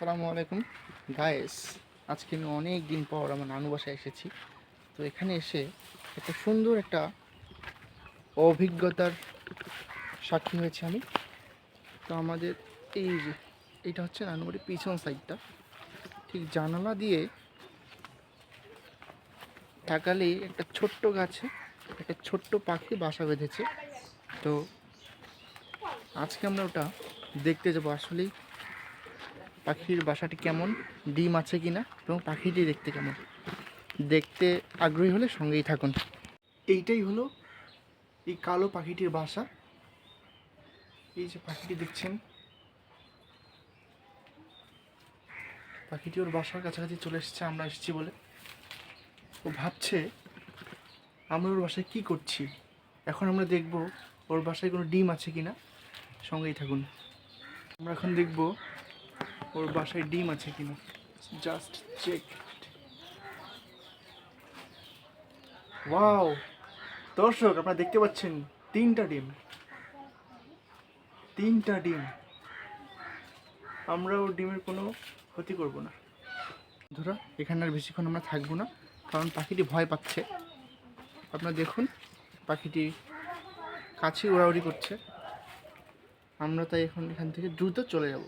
আসসালামু আলাইকুম গাইস। আজকে আমি অনেক দিন পর আমার নানু বাসায় এসেছি। তো এখানে এসে একটা সুন্দর একটা অভিজ্ঞতার সাক্ষী হয়েছে আমি। তো আমাদের এই যে এটা হচ্ছে নানু বাড়ির পিছন সাইডটা, ঠিক জানালা দিয়ে তাকালেই একটা ছোট্ট গাছে একটা ছোট্ট পাখি বাসা বেঁধেছে। তো আজকে আমরা ওটা দেখতে যাবো, আসলেই পাখির বাসাটি কেমন, ডিম আছে কিনা এবং পাখিটি দেখতে কেমন। দেখতে আগ্রহী হলে সঙ্গেই থাকুন। এইটাই হলো এই কালো পাখিটির বাসা। এই যে পাখিটি দেখছেন, পাখিটি ওর বাসার কাছাকাছি চলে এসেছে আমরা এসেছি বলে। ও ভাবছে আমরা ওর বাসায় কী করছি। এখন আমরা দেখব ওর বাসায় কোনো ডিম আছে কিনা, সঙ্গেই থাকুন। আমরা এখন দেখব ওর বাসায় ডিম আছে কিনা। Just check. ওয়াও দর্শক, আপনারা দেখতে পাচ্ছেন তিনটা ডিম। আমরা ওর ডিমের কোনো ক্ষতি করব না। ধরো এখানে আর বেশিক্ষণ আমরা থাকবো না, কারণ পাখিটি ভয় পাচ্ছে। আপনারা দেখুন পাখিটি কাছে উড়াউড়ি করছে। আমরা তাই এখন এখান থেকে দ্রুত চলে যাব।